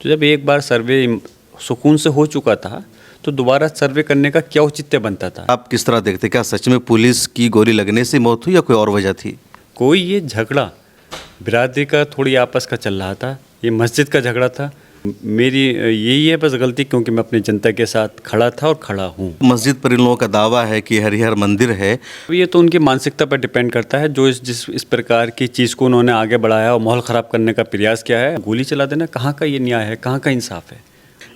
तो जब एक बार सर्वे सुकून से हो चुका था तो दोबारा सर्वे करने का क्या औचित्य बनता था। आप किस तरह देखते, क्या सच में पुलिस की गोली लगने से मौत हुई या कोई और वजह थी? कोई ये झगड़ा बिरादरी का थोड़ी आपस का चल रहा था, ये मस्जिद का झगड़ा था। मेरी यही है बस गलती, क्योंकि मैं अपनी जनता के साथ खड़ा था और खड़ा हूँ। मस्जिद पर इन लोगों का दावा है कि हरिहर मंदिर है। ये तो उनकी मानसिकता पर डिपेंड करता है, जो इस प्रकार की चीज़ को उन्होंने आगे बढ़ाया और माहौल ख़राब करने का प्रयास किया है। गोली चला देना कहाँ का ये न्याय है, कहाँ का इंसाफ है।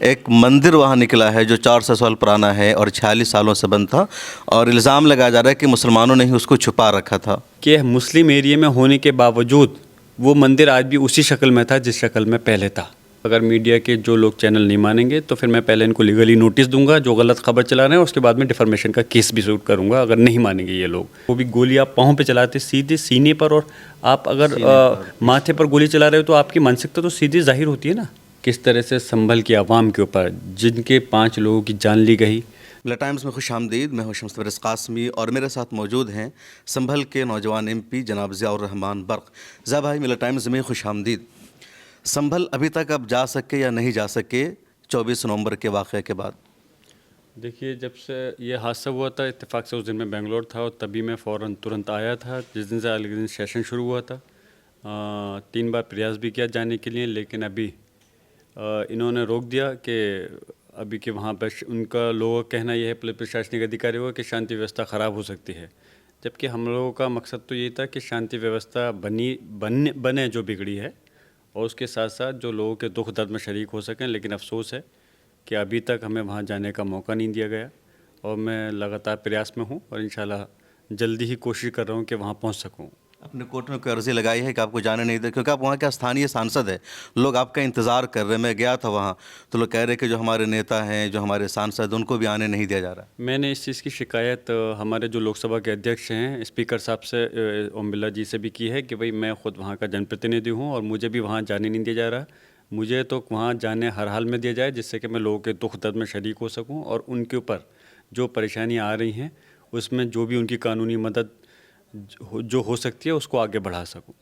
एक मंदिर वहाँ निकला है जो 400 साल पुराना है और 46 सालों से बंद था, और इल्ज़ाम लगाया जा रहा है कि मुसलमानों ने ही उसको छुपा रखा था। कि मुस्लिम एरिया में होने के बावजूद वो मंदिर आज भी उसी शक्ल में था जिस शक्ल में पहले था। अगर मीडिया के जो लोग चैनल नहीं मानेंगे तो फिर मैं पहले इनको लीगली नोटिस दूंगा जो गलत खबर चला रहे हैं, उसके बाद में डिफॉर्मेशन का केस भी शूट करूंगा अगर नहीं मानेंगे ये लोग। वो भी गोली आप पाँव पे चलाते सीधे सीने पर, और आप अगर माथे पर गोली चला रहे हो तो आपकी मानसिकता तो सीधी जाहिर होती है ना। किस तरह से संभल की आवाम के ऊपर जिनके 5 लोगों की जान ली गई। मिला टाइम्स में खुश आमदीद। मैं हूं शम्स फरस कासमी और मेरे साथ मौजूद हैं संभल के नौजवान MP जनाब ज़ियाउर रहमान बर्क। ज़िया भाई, मिला टाइम्स में खुश आमदीद। संभल अभी तक अब जा सके या नहीं जा सके 24 नवंबर के वाक़े के बाद? देखिए, जब से ये हादसा हुआ था इत्तेफाक से उस दिन मैं बेंगलोर था और तभी मैं फ़ौरन तुरंत आया था जिस दिन से अगले दिन सेशन शुरू हुआ था। 3 बार प्रयास भी किया जाने के लिए, लेकिन अभी इन्होंने रोक दिया कि अभी के वहाँ पर उनका लोगों का कहना यह है, पुलिस प्रशासनिक अधिकारियों का, कि शांति व्यवस्था ख़राब हो सकती है। जबकि हम लोगों का मकसद तो यही था कि शांति व्यवस्था बने जो बिगड़ी है, और उसके साथ साथ जो लोगों के दुख दर्द में शरीक हो सकें। लेकिन अफसोस है कि अभी तक हमें वहाँ जाने का मौका नहीं दिया गया, और मैं लगातार प्रयास में हूँ और इंशाल्लाह जल्दी ही कोशिश कर रहा हूँ कि वहाँ पहुँच सकूँ। अपने कोर्ट में कोई अर्ज़ी लगाई है कि आपको जाने नहीं दे, क्योंकि आप वहाँ के स्थानीय सांसद हैं, लोग आपका इंतज़ार कर रहे हैं। मैं गया था वहाँ तो लोग कह रहे हैं कि जो हमारे नेता हैं, जो हमारे सांसद, उनको भी आने नहीं दिया जा रहा। मैंने इस चीज़ की शिकायत हमारे जो लोकसभा के अध्यक्ष हैं स्पीकर साहब से, ओम बिरला जी से भी की है कि भाई मैं ख़ुद वहाँ का जनप्रतिनिधि हूँ और मुझे भी वहाँ जाने नहीं दिया जा रहा। मुझे तो वहाँ जाने हर हाल में दिया जाए जिससे कि मैं लोगों के दुख दर्द में शरीक हो सकूँ और उनके ऊपर जो परेशानियाँ आ रही हैं उसमें जो भी उनकी कानूनी मदद जो हो सकती है उसको आगे बढ़ा सकूँ।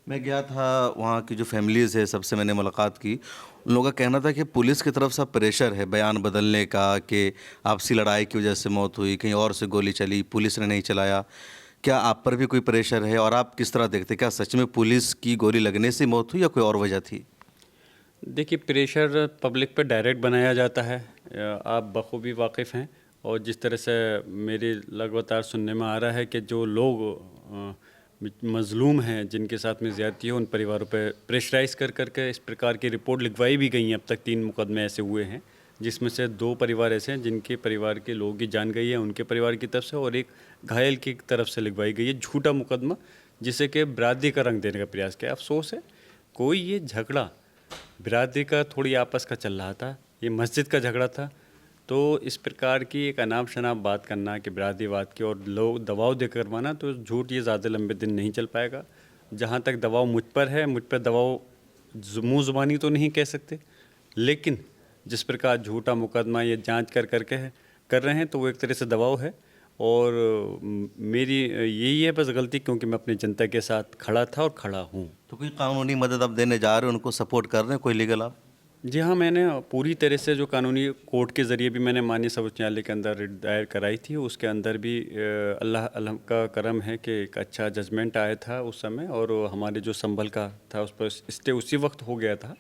मैं गया था, वहाँ की जो फैमिलीज़ है सबसे मैंने मुलाकात की। उन लोगों का कहना था कि पुलिस की तरफ से प्रेशर है बयान बदलने का, कि आपसी लड़ाई की वजह से मौत हुई, कहीं और से गोली चली, पुलिस ने नहीं चलाया। क्या आप पर भी कोई प्रेशर है और आप किस तरह देखते, क्या सच में पुलिस की गोली लगने से मौत हुई या कोई और वजह थी? देखिए, प्रेशर पब्लिक पे डायरेक्ट बनाया जाता है, आप बखूबी वाकिफ़ हैं। और जिस तरह से मेरी लगातार सुनने में आ रहा है कि जो लोग मज़लूम हैं, जिनके साथ में ज़्यादती है, उन परिवारों पे प्रेशराइज़ कर करके इस प्रकार की रिपोर्ट लिखवाई भी गई हैं। अब तक 3 मुकदमे ऐसे हुए हैं जिसमें से 2 परिवार ऐसे हैं जिनके परिवार के लोगों की जान गई है उनके परिवार की तरफ से, और एक घायल की तरफ से लिखवाई गई है झूठा मुकदमा, जिसे कि बिरादरी का रंग देने का प्रयास किया। अफसोस है कोई ये झगड़ा बिरादरी का थोड़ी आपस का चल रहा था, ये मस्जिद का झगड़ा था। तो इस प्रकार की एक अनाप शनाप बात करना कि बिरादरीवाद की और लोग दबाव दे करवाना, तो झूठ ये ज़्यादा लंबे दिन नहीं चल पाएगा। जहाँ तक दबाव मुझ पर है, मुझ पर दबाव मुँह ज़ुबानी तो नहीं कह सकते, लेकिन जिस प्रकार झूठा मुकदमा ये जांच करके कर रहे हैं तो वो एक तरह से दबाव है। और मेरी यही है बस गलती, क्योंकि मैं अपनी जनता के साथ खड़ा था और खड़ा हूँ। तो कोई कानूनी मदद आप देने जा रहे हो, उनको सपोर्ट कर रहे हैं, कोई लीगल आप? जी हाँ, मैंने पूरी तरह से जो कानूनी कोर्ट के ज़रिए भी मैंने माननीय सर्वोच्च न्यायालय के अंदर रिट दायर कराई थी, उसके अंदर भी अल्लाह का करम है कि एक अच्छा जजमेंट आया था उस समय, और हमारे जो संभल का था उस पर स्टे उसी वक्त हो गया था।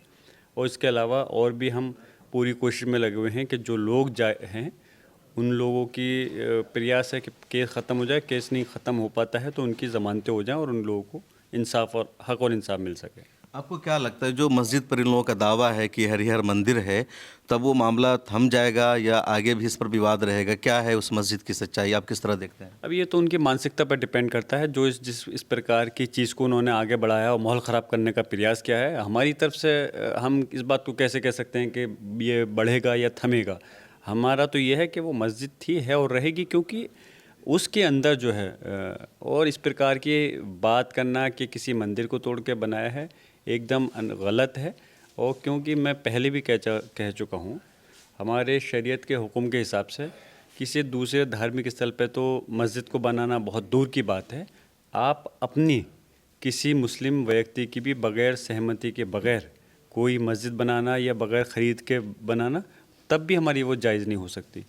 और इसके अलावा और भी हम पूरी कोशिश में लगे हुए हैं कि जो लोग जाए हैं उन लोगों की प्रयास है कि केस ख़त्म हो जाए। केस नहीं ख़त्म हो पाता है तो उनकी ज़मानतें हो जाएं और उन लोगों को इंसाफ और हक़ और इंसाफ मिल सके। आपको क्या लगता है, जो मस्जिद पर इन लोगों का दावा है कि हरिहर मंदिर है, तब वो मामला थम जाएगा या आगे भी इस पर विवाद रहेगा? क्या है उस मस्जिद की सच्चाई, आप किस तरह देखते हैं? अब ये तो उनकी मानसिकता पर डिपेंड करता है, जो इस प्रकार की चीज़ को उन्होंने आगे बढ़ाया और माहौल ख़राब करने का प्रयास किया है। हमारी तरफ से हम इस बात को कैसे कह सकते हैं कि ये बढ़ेगा या थमेगा। हमारा तो ये है कि वो मस्जिद थी, है और रहेगी, क्योंकि उसके अंदर जो है और इस प्रकार की बात करना कि किसी मंदिर को तोड़ के बनाया है एकदम गलत है। और क्योंकि मैं पहले भी कह चुका हूँ, हमारे शरीयत के हुक्म के हिसाब से किसी दूसरे धार्मिक स्थल पे तो मस्जिद को बनाना बहुत दूर की बात है। आप अपनी किसी मुस्लिम व्यक्ति की भी बग़ैर सहमति के बग़ैर कोई मस्जिद बनाना या बगैर ख़रीद के बनाना, तब भी हमारी वो जायज़ नहीं हो सकती।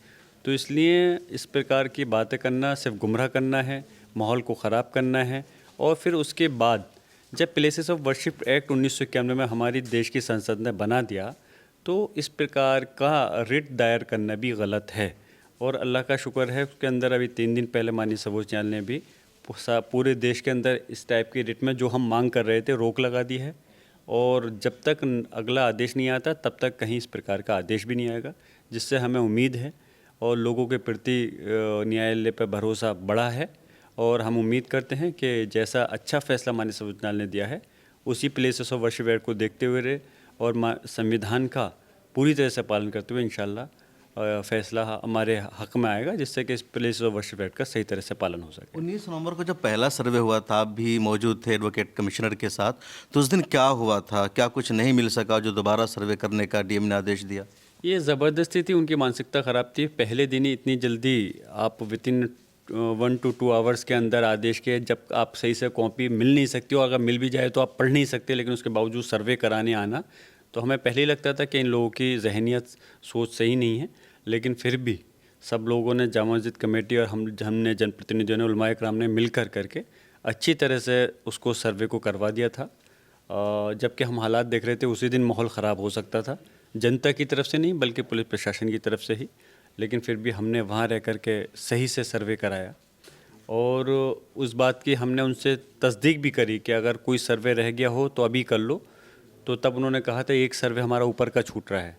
तो इसलिए इस प्रकार की बातें करना सिर्फ गुमराह करना है, माहौल को ख़राब करना है। और फिर उसके बाद जब प्लेसेस ऑफ वर्शिप एक्ट 1991 में हमारी देश की संसद ने बना दिया, तो इस प्रकार का रिट दायर करना भी गलत है। और अल्लाह का शुक्र है, उसके अंदर अभी 3 दिन पहले माननीय सर्वोच्च न्यायालय ने भी पूरे देश के अंदर इस टाइप की रिट में जो हम मांग कर रहे थे रोक लगा दी है। और जब तक अगला आदेश नहीं आता तब तक कहीं इस प्रकार का आदेश भी नहीं आएगा, जिससे हमें उम्मीद है और लोगों के प्रति न्यायालय पर भरोसा बढ़ा है। और हम उम्मीद करते हैं कि जैसा अच्छा फैसला माननीय सर्वोच्च न्यायालय ने दिया है, उसी प्लेसेस ऑफ वर्शिप एक्ट को देखते हुए रहे और संविधान का पूरी तरह से पालन करते हुए इंशाल्लाह फैसला हमारे हक में आएगा, जिससे कि इस प्लेसेस ऑफ वर्शिप एक्ट का सही तरह से पालन हो सके। 19 नवंबर को जब पहला सर्वे हुआ था, आप भी मौजूद थे एडवोकेट कमिश्नर के साथ, तो उस दिन क्या हुआ था? क्या कुछ नहीं मिल सका जो दोबारा सर्वे करने का डीएम ने आदेश दिया? ये ज़बरदस्ती थी, उनकी मानसिकता ख़राब थी। पहले दिन ही इतनी जल्दी आप वितिन 1 to 2 आवर्स के अंदर आदेश के, जब आप सही से कॉपी मिल नहीं सकती हो, अगर मिल भी जाए तो आप पढ़ नहीं सकते, लेकिन उसके बावजूद सर्वे कराने आना, तो हमें पहले ही लगता था कि इन लोगों की जहनीत सोच सही नहीं है। लेकिन फिर भी सब लोगों ने, जामा मस्जिद कमेटी और हमने जनप्रतिनिधियों ने, उलमाए कराम ने मिल करके अच्छी तरह से उसको सर्वे को करवा दिया था। जबकि हम हालात देख रहे थे, उसी दिन माहौल ख़राब हो सकता था, जनता की तरफ से नहीं बल्कि पुलिस प्रशासन की तरफ से ही। लेकिन फिर भी हमने वहाँ रह कर के सही से सर्वे कराया और उस बात की हमने उनसे तस्दीक भी करी कि अगर कोई सर्वे रह गया हो तो अभी कर लो। तो तब उन्होंने कहा था एक सर्वे हमारा ऊपर का छूट रहा है,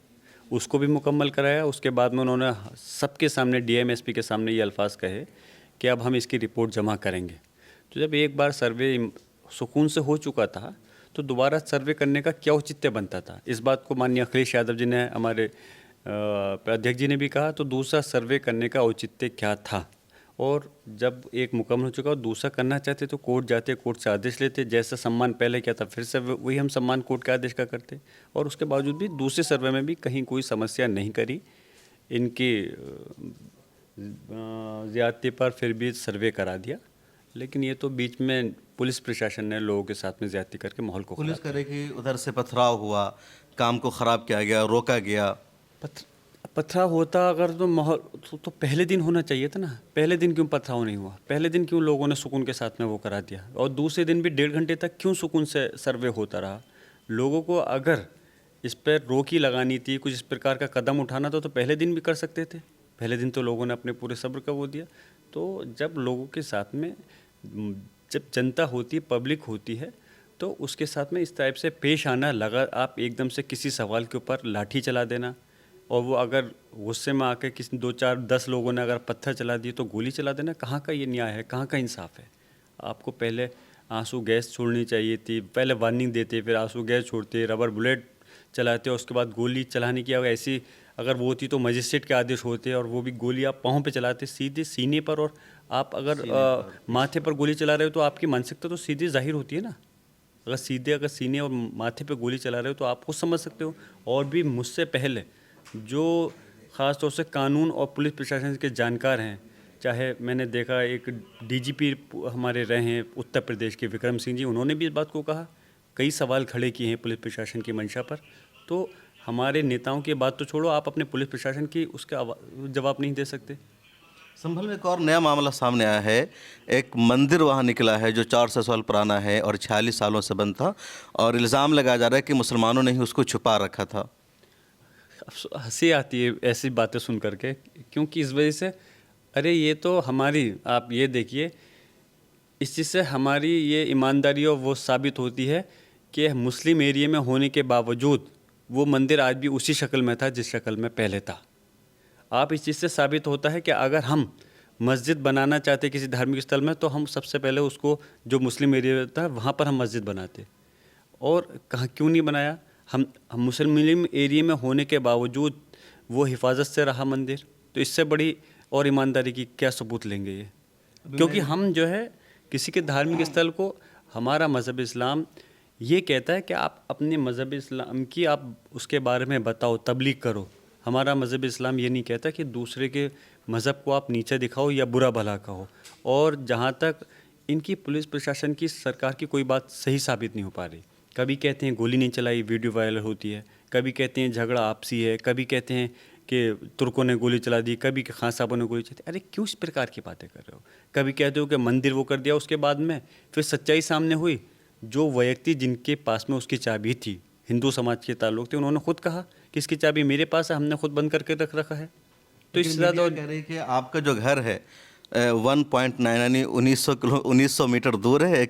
उसको भी मुकम्मल कराया। उसके बाद में उन्होंने सबके सामने, डीएम एसपी के सामने ये अल्फाज कहे कि अब हम इसकी रिपोर्ट जमा करेंगे। तो जब एक बार सर्वे सुकून से हो चुका था तो दोबारा सर्वे करने का क्या औचित्य बनता था? इस बात को माननीय अखिलेश यादव जी ने, हमारे अध्यक्ष जी ने भी कहा। तो दूसरा सर्वे करने का औचित्य क्या था? और जब एक मुकम्मल हो चुका और दूसरा करना चाहते तो कोर्ट जाते, कोर्ट से आदेश लेते, जैसा सम्मान पहले किया था फिर से वही हम सम्मान कोर्ट के आदेश का करते। और उसके बावजूद भी दूसरे सर्वे में भी कहीं कोई समस्या नहीं करी इनकी ज़्यादती पर, फिर भी सर्वे करा दिया। लेकिन ये तो बीच में पुलिस प्रशासन ने लोगों के साथ में ज़्यादती करके माहौल को पुलिस करे कि उधर से पथराव हुआ, काम को ख़राब किया गया, रोका गया। पथराव होता अगर तो माहौल तो पहले दिन होना चाहिए था ना। पहले दिन क्यों पथराव नहीं हुआ? पहले दिन क्यों लोगों ने सुकून के साथ में वो करा दिया? और दूसरे दिन भी 1.5 घंटे तक क्यों सुकून से सर्वे होता रहा? लोगों को अगर इस पर रोक ही लगानी थी, कुछ इस प्रकार का कदम उठाना था, तो पहले दिन भी कर सकते थे। पहले दिन तो लोगों ने अपने पूरे सब्र का वो दिया। तो जब लोगों के साथ में, जब जनता होती है, पब्लिक होती है, तो उसके साथ में इस टाइप से पेश आना लगा। आप एकदम से किसी सवाल के ऊपर लाठी चला देना, और वो अगर गुस्से में आके किसी 2, 4, 10 लोगों ने अगर पत्थर चला दिए तो गोली चला देना, कहाँ का ये न्याय है? कहाँ का इंसाफ है? आपको पहले आंसू गैस छोड़नी चाहिए थी, पहले वार्निंग देते, फिर आंसू गैस छोड़ते, रबर बुलेट चलाते, और उसके बाद गोली चलाने की ऐसी अगर वो होती तो मजिस्ट्रेट के आदेश होते, और वो भी गोली आप पाँव पे चलाते, सीधे सीने पर। और आप अगर माथे पर गोली चला रहे हो तो आपकी मानसिकता तो सीधी जाहिर होती है ना। अगर सीने और माथे पे गोली चला रहे हो तो आप खुद समझ सकते हो। और भी मुझसे पहले जो ख़ास तौर से कानून और पुलिस प्रशासन के जानकार हैं, चाहे मैंने देखा एक डीजीपी हमारे रहे हैं उत्तर प्रदेश के विक्रम सिंह जी, उन्होंने भी इस बात को कहा, कई सवाल खड़े किए हैं पुलिस प्रशासन की मंशा पर। तो हमारे नेताओं की बात तो छोड़ो, आप अपने पुलिस प्रशासन की उसका जवाब नहीं दे सकते। संभल में एक और नया मामला सामने आया है। एक मंदिर वहाँ निकला है जो 400 साल पुराना है और 46 सालों से बंद था, और इल्ज़ाम लगाया जा रहा है कि मुसलमानों ने ही उसको छुपा रखा था। हंसी आती है ऐसी बातें सुन करके, क्योंकि इस वजह से, अरे ये तो हमारी, आप ये देखिए, इस चीज़ से हमारी ये ईमानदारी और वो साबित होती है कि मुस्लिम एरिया में होने के बावजूद वो मंदिर आज भी उसी शक्ल में था जिस शक्ल में पहले था। आप इस चीज़ से साबित होता है कि अगर हम मस्जिद बनाना चाहते किसी धार्मिक स्थल में, तो हम सबसे पहले उसको, जो मुस्लिम एरिया था वहाँ पर हम मस्जिद बनाते। और कहाँ क्यों नहीं बनाया? हम मुस्लिम एरिया में होने के बावजूद वो हिफाजत से रहा मंदिर। तो इससे बड़ी और ईमानदारी की क्या सबूत लेंगे ये? क्योंकि हम जो है किसी के धार्मिक स्थल को, हमारा मज़हब इस्लाम ये कहता है कि आप अपने मज़हब इस्लाम की आप उसके बारे में बताओ, तबलीग करो। हमारा मज़हब इस्लाम ये नहीं कहता कि दूसरे के मज़हब को आप नीचे दिखाओ या बुरा भला कहो। और जहाँ तक इनकी पुलिस प्रशासन की, सरकार की कोई बात सही साबित नहीं हो पा रही। कभी कहते हैं गोली नहीं चलाई, वीडियो वायरल होती है, कभी कहते हैं झगड़ा आपसी है, कभी कहते हैं कि तुर्कों ने गोली चला दी, कभी कि खान साहबों ने गोली चला दी। अरे क्यों इस प्रकार की बातें कर रहे हो? कभी कहते हो कि मंदिर वो कर दिया, उसके बाद में फिर सच्चाई सामने हुई। जो व्यक्ति जिनके पास में उसकी चाबी थी, हिंदू समाज के ताल्लुक थे, उन्होंने खुद कहा कि इसकी चाबी मेरे पास है, हमने खुद बंद करके रख रखा है। तो लेकिन इससे ज़्यादा मीडिया कह रही है कि आपका जो घर है 1.9 यानी 1900 मीटर दूर है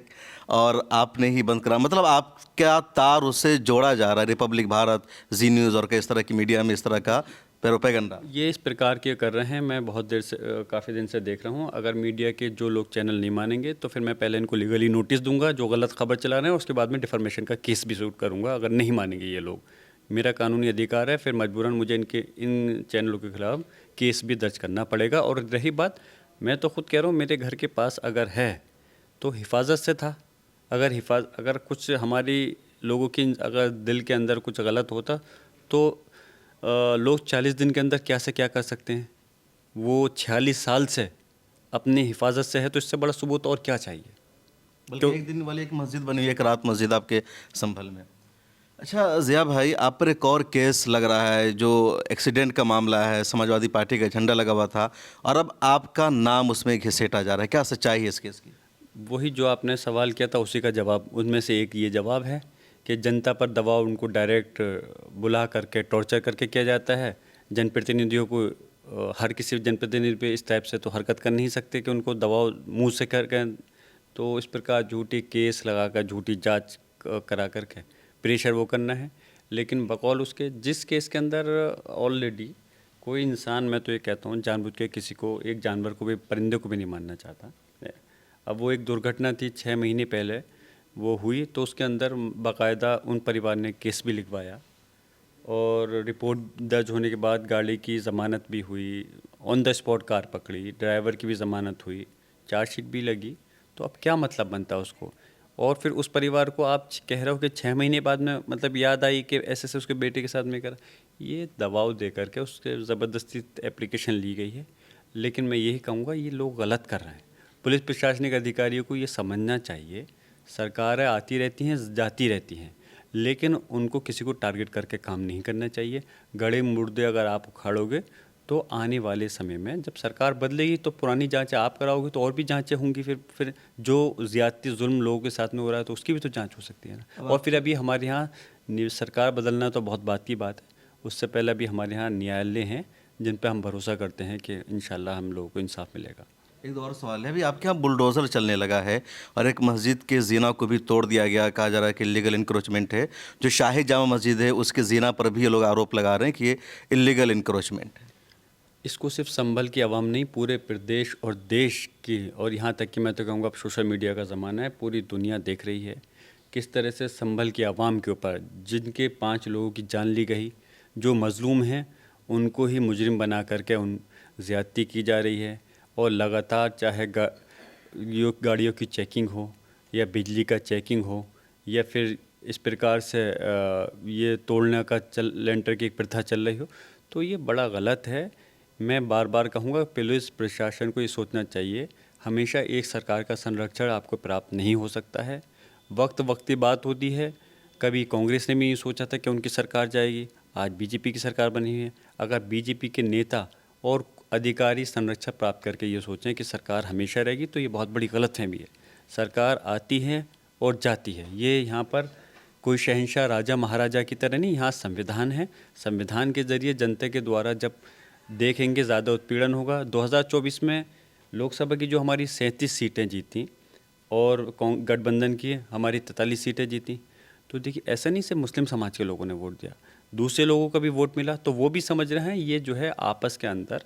और आपने ही बंद करा, मतलब आप क्या तार उससे जोड़ा जा रहा है? रिपब्लिक भारत, जी न्यूज़ और कई इस तरह की मीडिया में इस तरह का प्रोपेगेंडा। ये इस प्रकार के कर रहे हैं। मैं बहुत देर से काफ़ी दिन से देख रहा हूँ। अगर मीडिया के जो लोग चैनल नहीं मानेंगे तो फिर मैं पहले इनको लीगली नोटिस दूंगा जो गलत खबर चला रहे हैं, उसके बाद में डिफॉर्मेशन का केस भी शूट करूँगा अगर नहीं मानेंगे ये लोग। मेरा कानूनी अधिकार है, फिर मजबूरन मुझे इन चैनलों के खिलाफ केस भी दर्ज करना पड़ेगा। और रही बात, मैं तो खुद कह रहा हूँ मेरे घर के पास अगर है तो हिफाजत से था। अगर कुछ हमारी लोगों की अगर दिल के अंदर कुछ गलत होता तो लोग 40 दिन के अंदर क्या से क्या कर सकते हैं। वो 46 साल से अपनी हिफाजत से है, तो इससे बड़ा सबूत और क्या चाहिए? बल्कि क्यों? एक दिन वाली एक मस्जिद बनी हुई है, एक रात मस्जिद आपके संभल में। अच्छा ज़िया भाई, आप पर एक और केस लग रहा है जो एक्सीडेंट का मामला है, समाजवादी पार्टी का झंडा लगा हुआ था और अब आपका नाम उसमें घिसेटा जा रहा है, क्या सच्चाई है इस केस की? वही जो आपने सवाल किया था उसी का जवाब, उनमें से एक ये जवाब है कि जनता पर दबाव उनको डायरेक्ट बुला करके टॉर्चर करके किया जाता है। जनप्रतिनिधियों को हर किसी जनप्रतिनिधि पे इस टाइप से तो हरकत कर नहीं सकते कि उनको दबाव मुंह से करके। तो इस प्रकार झूठी केस लगा कर, झूठी जांच करा करके प्रेशर वो करना है। लेकिन बकौल उसके जिस केस के अंदर ऑलरेडी कोई इंसान, मैं तो ये कहता हूँ जानबूझ के किसी को, एक जानवर को भी, परिंदे को भी नहीं मारना चाहता। अब वो एक दुर्घटना थी 6 महीने पहले वो हुई, तो उसके अंदर बाकायदा उन परिवार ने केस भी लिखवाया और रिपोर्ट दर्ज होने के बाद गाड़ी की ज़मानत भी हुई, ऑन द स्पॉट कार पकड़ी, ड्राइवर की भी ज़मानत हुई, चार्जशीट भी लगी। तो अब क्या मतलब बनता है उसको? और फिर उस परिवार को आप कह रहे हो कि 6 महीने बाद में मतलब याद आई कि ऐसे से उसके बेटे के साथ में करा। ये दबाव दे करके उसके ज़बरदस्ती एप्लीकेशन ली गई है। लेकिन मैं यही कहूँगा ये लोग गलत कर रहे हैं। पुलिस प्रशासनिक अधिकारियों को ये समझना चाहिए, सरकारें आती रहती हैं, जाती रहती हैं, लेकिन उनको किसी को टारगेट करके काम नहीं करना चाहिए। गड़े मुर्दे अगर आप उखाड़ोगे तो आने वाले समय में जब सरकार बदलेगी तो पुरानी जांचें आप कराओगे तो और भी जांचें होंगी। फिर जो ज़्यादती जुल्म लोगों के साथ में हो रहा है तो उसकी भी तो जांच हो सकती है ना। और फिर अभी हमारे यहाँ सरकार बदलना तो बहुत बात की बात है, उससे पहले अभी हमारे यहाँ न्यायालय हैं जिन पर हम भरोसा करते हैं कि इंशाल्लाह हम लोगों को इंसाफ मिलेगा। एक दो और सवाल है, अभी आपके यहाँ बुलडोज़र चलने लगा है और एक मस्जिद के जीना को भी तोड़ दिया गया, कहा जा रहा है कि इलीगल इंक्रोचमेंट है। जो शाही जामा मस्जिद है उसके जीना पर भी ये लोग आरोप लगा रहे हैं कि ये इलीगल इंक्रोचमेंट है। इसको सिर्फ संभल की आवाम नहीं, पूरे प्रदेश और देश की, और यहाँ तक कि मैं तो कहूँगा अब सोशल मीडिया का ज़माना है, पूरी दुनिया देख रही है किस तरह से संभल की आवाम के ऊपर जिनके 5 लोगों की जान ली गई, जो मज़लूम हैं उनको ही मुजरिम बना करके उन ज़्यादती की जा रही है। और लगातार चाहे गाड़ियों की चेकिंग हो या बिजली का चेकिंग हो या फिर इस प्रकार से ये तोड़ने का लेंटर की एक प्रथा चल रही हो, तो ये बड़ा गलत है। मैं बार बार कहूँगा पुलिस प्रशासन को ये सोचना चाहिए, हमेशा एक सरकार का संरक्षण आपको प्राप्त नहीं हो सकता है। वक्त की बात होती है। कभी कांग्रेस ने भी ये सोचा था कि उनकी सरकार जाएगी, आज बीजेपी की सरकार बनी हुई है। अगर बीजेपी के नेता और अधिकारी संरक्षण प्राप्त करके ये सोचें कि सरकार हमेशा रहेगी तो ये बहुत बड़ी गलतफहमी है। सरकार आती है और जाती है, ये यहाँ पर कोई शहंशाह राजा महाराजा की तरह नहीं, यहाँ संविधान है। संविधान के ज़रिए जनता के द्वारा जब देखेंगे ज़्यादा उत्पीड़न होगा। 2024 में लोकसभा की जो हमारी 37 सीटें जीती और गठबंधन की हमारी 43 सीटें जीती, तो देखिए ऐसा नहीं सिर्फ मुस्लिम समाज के लोगों ने वोट दिया, दूसरे लोगों का भी वोट मिला। तो वो भी समझ रहे हैं ये जो है आपस के अंदर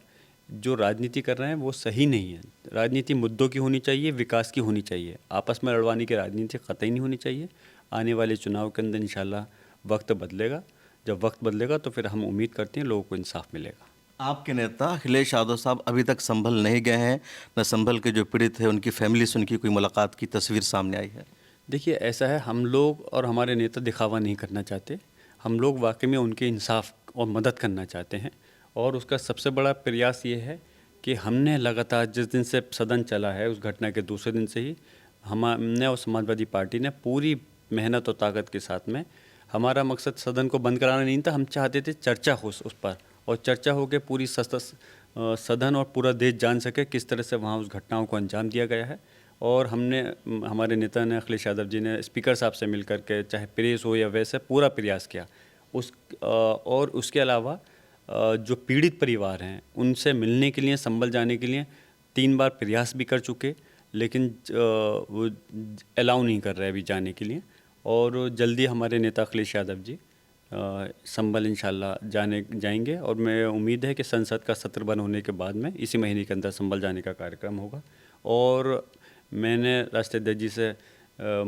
जो राजनीति कर रहे हैं वो सही नहीं है। राजनीति मुद्दों की होनी चाहिए, विकास की होनी चाहिए, आपस में लड़वाने की राजनीति कतई नहीं होनी चाहिए। आने वाले चुनाव के अंदर इंशाल्लाह वक्त बदलेगा। जब वक्त बदलेगा तो फिर हम उम्मीद करते हैं लोगों को इंसाफ मिलेगा। आपके नेता अखिलेश यादव साहब अभी तक संभल नहीं गए हैं, न संभल के जो पीड़ित है उनकी फैमिली से उनकी कोई मुलाकात की तस्वीर सामने आई है। देखिए ऐसा है, हम लोग और हमारे नेता दिखावा नहीं करना चाहते। हम लोग वाकई में उनके इंसाफ और मदद करना चाहते हैं। और उसका सबसे बड़ा प्रयास ये है कि हमने लगातार जिस दिन से सदन चला है उस घटना के दूसरे दिन से ही हमने और समाजवादी पार्टी ने पूरी मेहनत और ताकत के साथ में। हमारा मकसद सदन को बंद कराना नहीं था, हम चाहते थे चर्चा हो उस पर, और चर्चा हो के पूरी सदन और पूरा देश जान सके किस तरह से वहाँ उस घटनाओं को अंजाम दिया गया है। और हमने, हमारे नेता ने, अखिलेश यादव जी ने स्पीकर साहब से मिल कर के, चाहे प्रेस हो या वैसे, पूरा प्रयास किया। और उसके अलावा जो पीड़ित परिवार हैं उनसे मिलने के लिए, संभल जाने के लिए 3 बार प्रयास भी कर चुके, लेकिन वो अलाउ नहीं कर रहे अभी जाने के लिए। और जल्दी हमारे नेता अखिलेश यादव जी संभल इंशाल्लाह जाएंगे, और मैं उम्मीद है कि संसद का सत्र बंद होने के बाद में इसी महीने के अंदर संभल जाने का कार्यक्रम होगा। और मैंने राष्ट्राध्यक्ष जी से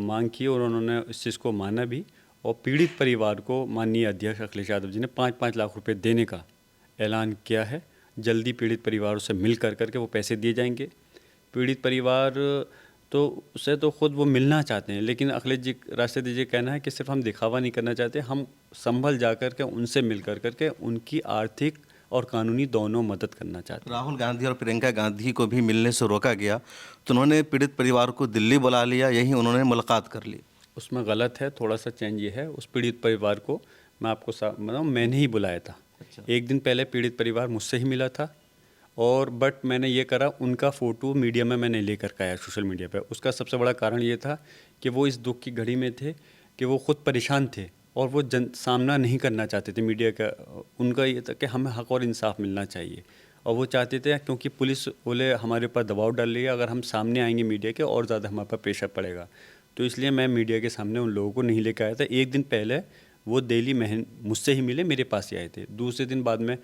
मांग की और उन्होंने इस चीज़ को माना भी, और पीड़ित परिवार को माननीय अध्यक्ष अखिलेश यादव जी ने 5-5 लाख रुपए देने का ऐलान किया है। जल्दी पीड़ित परिवारों से मिल करके वो पैसे दिए जाएंगे। पीड़ित परिवार तो उससे तो ख़ुद वो मिलना चाहते हैं, लेकिन अखिलेश जी, राष्ट्राध्यक्ष जी कहना है कि सिर्फ हम दिखावा नहीं करना चाहते, हम संभल जा कर के उनसे मिल करके उनकी आर्थिक और कानूनी दोनों मदद करना चाहते हैं। राहुल गांधी और प्रियंका गांधी को भी मिलने से रोका गया, तो उन्होंने पीड़ित परिवार को दिल्ली बुला लिया, यहीं उन्होंने मुलाकात कर ली। उसमें गलत है, थोड़ा सा चेंज ये है। उस पीड़ित परिवार को मैं आपको बताऊँ, मैंने ही बुलाया था। अच्छा। 1 दिन पहले पीड़ित परिवार मुझसे ही मिला था, और बट मैंने ये करा, उनका फ़ोटो मीडिया में मैंने लेकर के आया सोशल मीडिया पे। उसका सबसे बड़ा कारण ये था कि वो इस दुख की घड़ी में थे कि वो ख़ुद परेशान थे, और वो सामना नहीं करना चाहते थे मीडिया का। उनका ये था कि हमें हक़ और इंसाफ मिलना चाहिए, और वो चाहते थे क्योंकि पुलिस बोले हमारे ऊपर दबाव डाल रही है, अगर हम सामने आएंगे मीडिया के और ज़्यादा हमारे पर प्रेशर पड़ेगा। तो इसलिए मैं मीडिया के सामने उन लोगों को नहीं लेकर आया था। 1 दिन पहले वो दिल्ली मुझसे ही मिले, मेरे पास ही आए थे। दूसरे दिन बाद में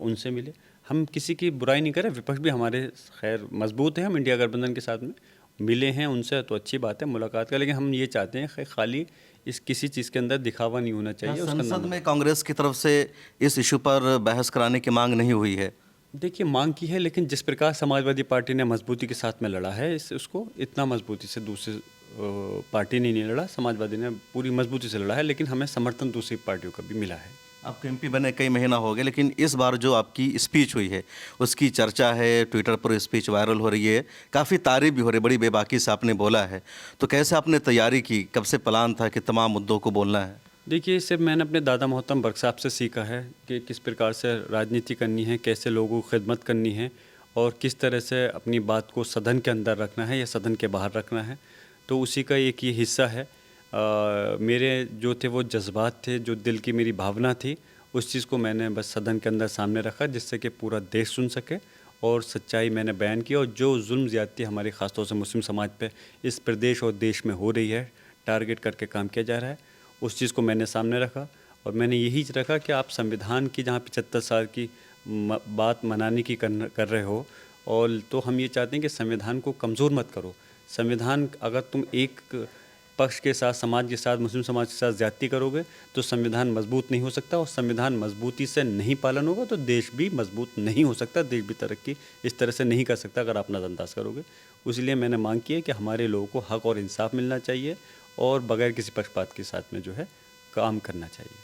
उनसे मिले। हम किसी की बुराई नहीं करें, विपक्ष भी हमारे खैर मजबूत है, हम इंडिया गठबंधन के साथ में मिले हैं उनसे, तो अच्छी बात है मुलाकात का। लेकिन हम ये चाहते हैं कि खाली इस किसी चीज़ के अंदर दिखावा नहीं होना चाहिए। संसद में कांग्रेस की तरफ से इस इशू पर बहस कराने की मांग नहीं हुई है? देखिए, मांग की है, लेकिन जिस प्रकार समाजवादी पार्टी ने मजबूती के साथ में लड़ा है उसको, इतना मजबूती से दूसरी पार्टी ने नहीं लड़ा। समाजवादी ने पूरी मजबूती से लड़ा है, लेकिन हमें समर्थन दूसरी पार्टियों का भी मिला है। आपके एमपी बने कई महीना हो गए, लेकिन इस बार जो आपकी स्पीच हुई है उसकी चर्चा है, ट्विटर पर स्पीच वायरल हो रही है, काफ़ी तारीफ भी हो रही है, बड़ी बेबाकी से आपने बोला है। तो कैसे आपने तैयारी की, कब से प्लान था कि तमाम मुद्दों को बोलना है? देखिए, सिर्फ मैंने अपने दादा मोहतरम बर्क साहब से सीखा है कि किस प्रकार से राजनीति करनी है, कैसे लोगों को खिदमत करनी है, और किस तरह से अपनी बात को सदन के अंदर रखना है या सदन के बाहर रखना है। तो उसी का एक ये हिस्सा है। मेरे जो थे वो जज्बात थे, जो दिल की मेरी भावना थी, उस चीज़ को मैंने बस सदन के अंदर सामने रखा, जिससे कि पूरा देश सुन सके, और सच्चाई मैंने बयान की। और जो जुल्म ज़्यादती हमारी ख़ासतौर से मुस्लिम समाज पे इस प्रदेश और देश में हो रही है, टारगेट करके काम किया जा रहा है, उस चीज़ को मैंने सामने रखा। और मैंने यही रखा कि आप संविधान की जहाँ 75 साल की बात मनाने की कर रहे हो, और तो हम ये चाहते हैं कि संविधान को कमज़ोर मत करो। संविधान, अगर तुम एक पक्ष के साथ, समाज के साथ, मुस्लिम समाज के साथ ज़्यादती करोगे तो संविधान मजबूत नहीं हो सकता, और संविधान मजबूती से नहीं पालन होगा तो देश भी मजबूत नहीं हो सकता, देश भी तरक्की इस तरह से नहीं कर सकता अगर आप नज़रअंदाज करोगे। इसलिए मैंने मांग की है कि हमारे लोगों को हक़ और इंसाफ मिलना चाहिए, और बगैर किसी पक्षपात के साथ में जो है काम करना चाहिए।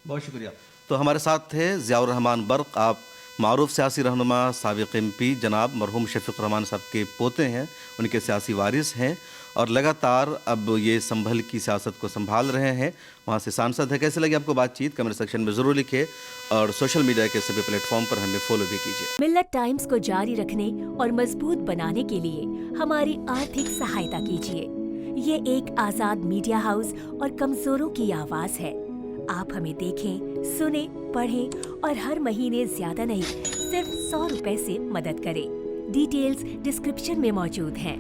बहुत शुक्रिया। तो हमारे साथ थे ज़ियाउर रहमान बर्क। आप मारूफ सियासी रहनुमा, साबिक़ एमपी जनाब मरहूम शफ़ीक़ुर रहमान साहब के पोते हैं, उनके सियासी वारिस हैं, और लगातार अब ये संभल की सियासत को संभाल रहे हैं, वहाँ से सांसद है। कैसे लगी आपको बातचीत, कमेंट सेक्शन में ज़रूर लिखें, और सोशल मीडिया के सभी प्लेटफॉर्म पर हमें फॉलो भी कीजिए। मिल्लत टाइम्स को जारी रखने और मजबूत बनाने के लिए हमारी आर्थिक सहायता कीजिए। ये एक आजाद मीडिया हाउस और कमजोरों की आवाज है। आप हमें देखें, सुने, पढ़ें और हर महीने ज्यादा नहीं, सिर्फ 100 रुपए से मदद करें। डिटेल्स डिस्क्रिप्शन में मौजूद हैं।